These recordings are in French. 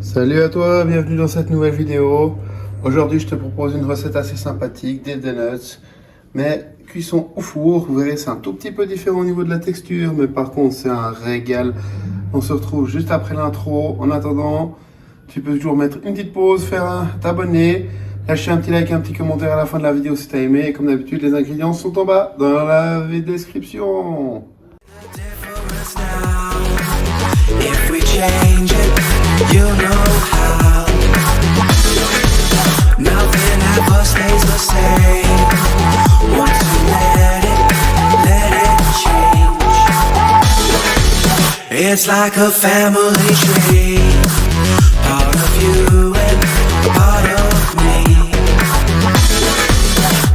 Salut à toi, bienvenue dans cette nouvelle vidéo. Aujourd'hui je te propose une recette assez sympathique, des donuts, mais cuisson au four. Vous verrez, c'est un tout petit peu différent au niveau de la texture, mais par contre c'est un régal. On se retrouve juste après l'intro. En attendant, tu peux toujours mettre une petite pause, t'abonner, lâcher un petit like, un petit commentaire à la fin de la vidéo si tu as aimé. Et comme d'habitude, les ingrédients sont en bas dans la description. If we change it, you know how. Nothing ever stays the same. Once you let it change. It's like a family tree. Part of you and part of me.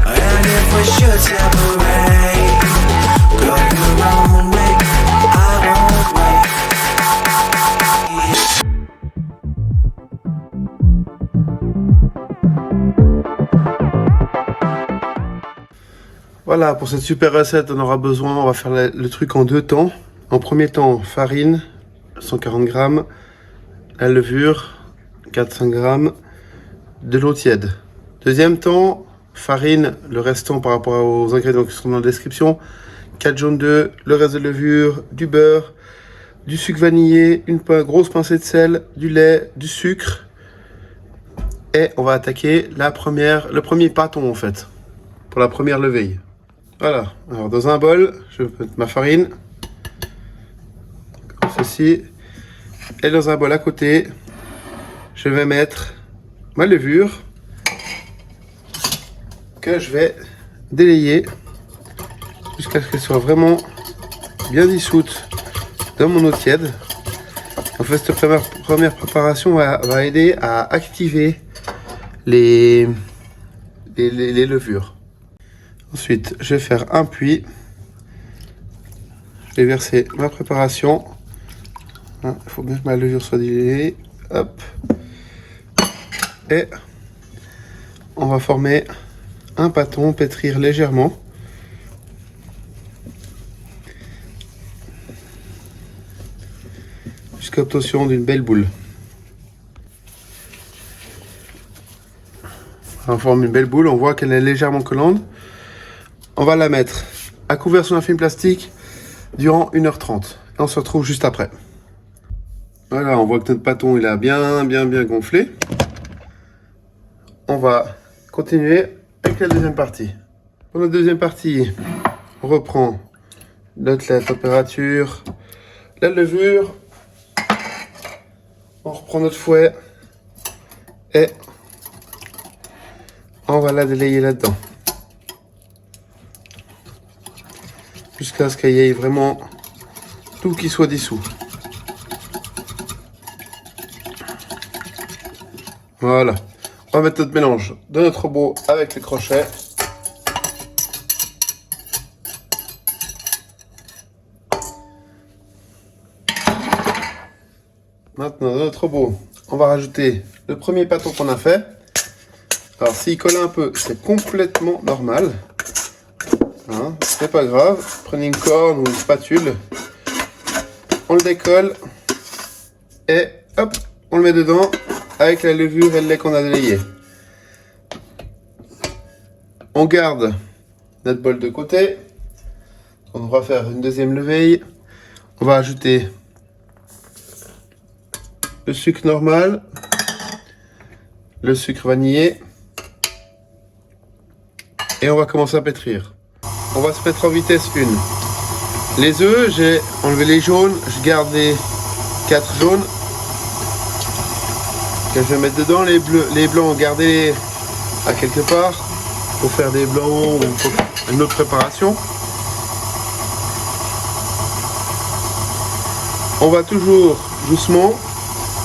And if we should separate, go your own way, I won't wait. Voilà, pour cette super recette, on aura besoin, on va faire le truc en deux temps. En premier temps, farine, 140 g, la levure, 400 g, de l'eau tiède. Deuxième temps, farine, le restant par rapport aux ingrédients qui sont dans la description, 4 jaunes d'œufs, le reste de levure, du beurre, du sucre vanillé, une grosse pincée de sel, du lait, du sucre. Et on va attaquer le premier pâton en fait, pour la première levée. Voilà, alors dans un bol, je vais mettre ma farine, comme ceci, et dans un bol à côté, je vais mettre ma levure, que je vais délayer, jusqu'à ce qu'elle soit vraiment bien dissoute dans mon eau tiède. En fait, cette première préparation va aider à activer les levures. Ensuite, je vais faire un puits. Je vais verser ma préparation. Il faut bien que ma levure soit diluée. Hop. Et on va former un pâton, pétrir légèrement. Jusqu'à l'obtention d'une belle boule. On forme une belle boule, on voit qu'elle est légèrement collante. On va la mettre à couvert sur un film plastique durant 1h30. Et on se retrouve juste après. Voilà, on voit que notre pâton il a bien gonflé. On va continuer avec la deuxième partie. Pour la deuxième partie, on reprend la température, la levure. On reprend notre fouet et on va la délayer là-dedans. Jusqu'à ce qu'il y ait vraiment tout qui soit dissous. Voilà. On va mettre notre mélange dans notre robot avec les crochets. Maintenant, dans notre robot, on va rajouter le premier pâton qu'on a fait. Alors, s'il colle un peu, c'est complètement normal. Hein, c'est pas grave. Prenez une corne ou une spatule. On le décolle. Et hop, on le met dedans avec la levure et le lait qu'on a délayé. On garde notre bol de côté. On va faire une deuxième levée. On va ajouter le sucre normal, le sucre vanillé, et on va commencer à pétrir. On va se mettre en vitesse 1. Les œufs, j'ai enlevé les jaunes, je garde les 4 jaunes que je vais mettre dedans. Les blancs, gardez à quelque part pour faire des blancs ou pour une autre préparation. On va toujours doucement.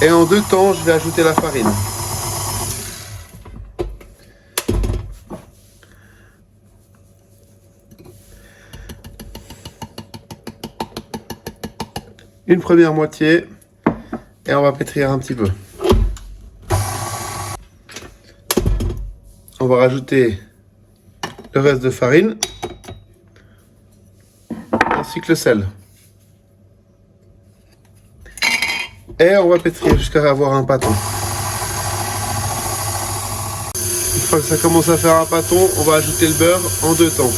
Et en deux temps, je vais ajouter la farine. Une première moitié et on va pétrir un petit peu. On va rajouter le reste de farine, ainsi que le sel. Et on va pétrir jusqu'à avoir un pâton. Une fois que ça commence à faire un pâton, on va ajouter le beurre en 2 temps.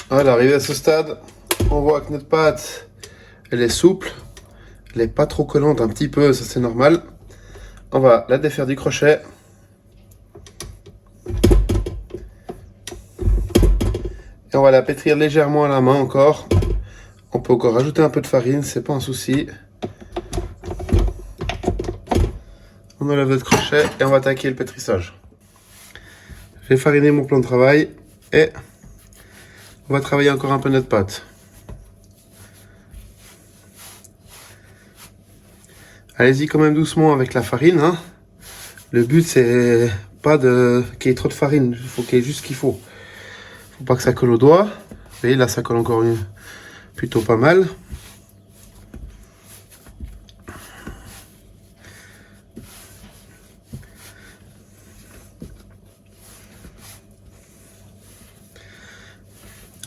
Voilà, arrivé à ce stade, on voit que notre pâte, elle est souple, elle n'est pas trop collante, un petit peu, ça c'est normal. On va la défaire du crochet. Et on va la pétrir légèrement à la main encore. On peut encore rajouter un peu de farine, c'est pas un souci. On enlève notre crochet et on va attaquer le pétrissage. J'ai fariné mon plan de travail et on va travailler encore un peu notre pâte. Allez-y quand même doucement avec la farine, hein. Le but c'est pas qu'il y ait trop de farine, il faut qu'il y ait juste ce qu'il faut. Faut pas que ça colle au doigt. Vous voyez là ça colle encore plutôt pas mal.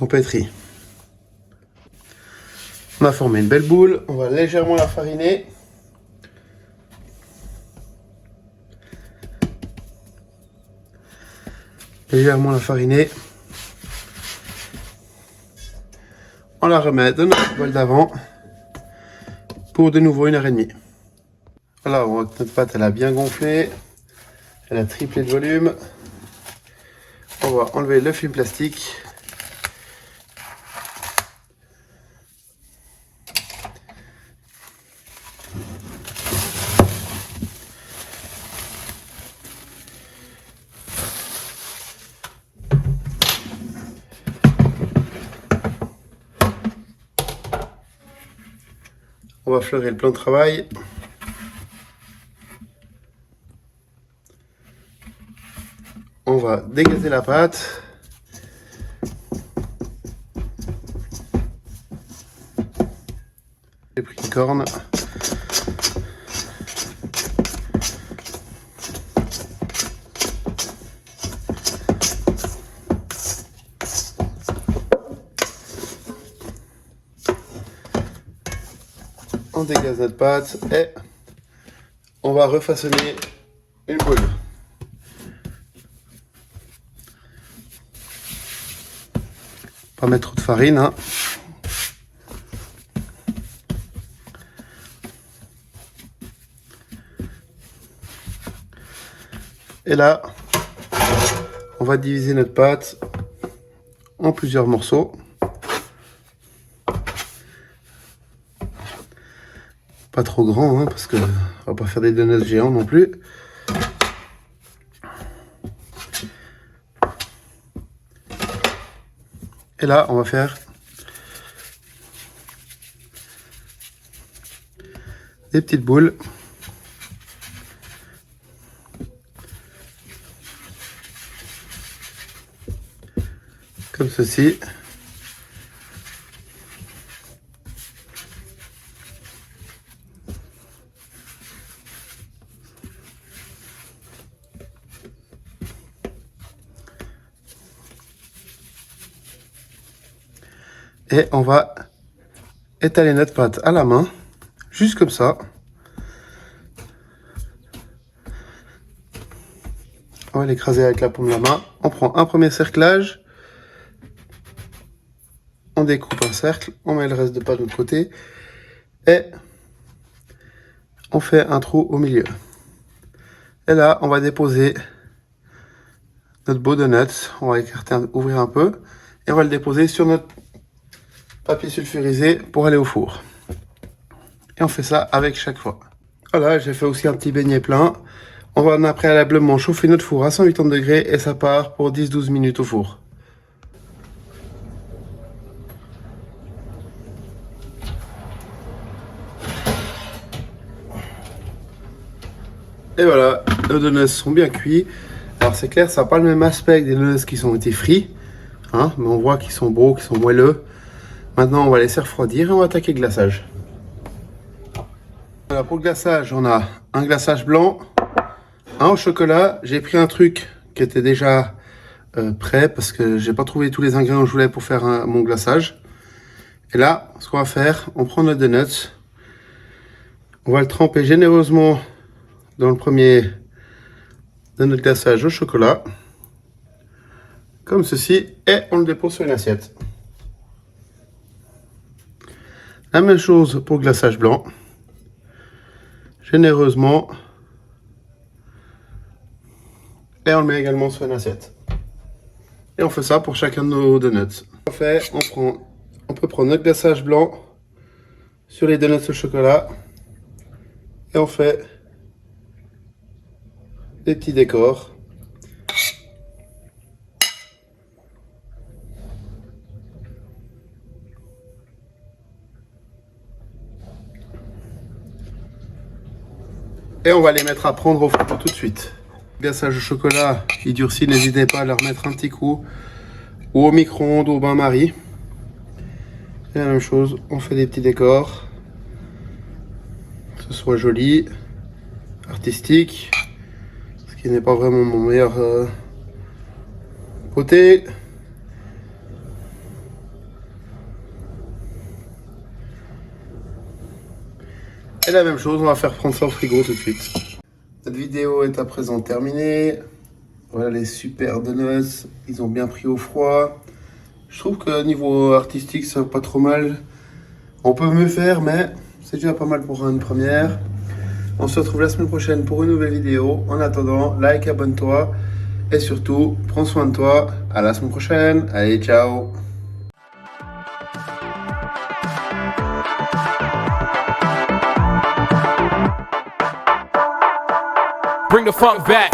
On pétrit. On a formé une belle boule, on va légèrement la fariner. Légèrement la fariner. On la remet dans notre bol d'avant pour de nouveau 1h30. Voilà, on voit que notre pâte elle a bien gonflé, elle a triplé de volume. On va enlever le film plastique. On va fleurer le plan de travail. On va dégazer la pâte. J'ai pris une corne. On dégaze notre pâte et on va refaçonner une boule. Pas mettre trop de farine, hein. Et là, on va diviser notre pâte en plusieurs morceaux. Pas trop grand, hein, parce que on va pas faire des donuts géants non plus. Et là, on va faire des petites boules. Comme ceci. Et on va étaler notre pâte à la main, juste comme ça. On va l'écraser avec la paume de la main. On prend un premier cerclage. On découpe un cercle. On met le reste de pâte de l'autre côté. Et on fait un trou au milieu. Et là, on va déposer notre beau donut. On va écarter, ouvrir un peu. Et on va le déposer sur notre papier sulfurisé pour aller au four. Et on fait ça avec chaque fois. Voilà, j'ai fait aussi un petit beignet plein. On va préalablement chauffer notre four à 180 degrés et ça part pour 10-12 minutes au four. Et voilà, nos donuts sont bien cuits. Alors c'est clair, ça n'a pas le même aspect que des donuts qui sont été frits. Hein, mais on voit qu'ils sont beaux, qu'ils sont moelleux. Maintenant, on va laisser refroidir et on va attaquer le glaçage. Voilà, pour le glaçage, on a un glaçage blanc, un au chocolat. J'ai pris un truc qui était déjà prêt parce que j'ai pas trouvé tous les ingrédients que je voulais pour faire mon glaçage. Et là, ce qu'on va faire, on prend notre donut, on va le tremper généreusement dans le premier de notre glaçage au chocolat, comme ceci, et on le dépose sur une assiette. La même chose pour le glaçage blanc, généreusement, et on le met également sur une assiette. Et on fait ça pour chacun de nos donuts. On peut prendre notre glaçage blanc sur les donuts au chocolat, et on fait des petits décors. Et on va les mettre à prendre au four tout de suite. Le glaçage au chocolat, il durcit, n'hésitez pas à leur mettre un petit coup, ou au micro-ondes ou au bain-marie. Et la même chose, on fait des petits décors, que ce soit joli, artistique, ce qui n'est pas vraiment mon meilleur côté. Et la même chose, on va faire prendre ça au frigo tout de suite. Cette vidéo est à présent terminée. Voilà les super donuts, ils ont bien pris au froid. Je trouve que niveau artistique, ça va pas trop mal. On peut mieux faire, mais c'est déjà pas mal pour une première. On se retrouve la semaine prochaine pour une nouvelle vidéo. En attendant, like, abonne-toi. Et surtout, prends soin de toi. À la semaine prochaine. Allez, ciao. Bring the funk back.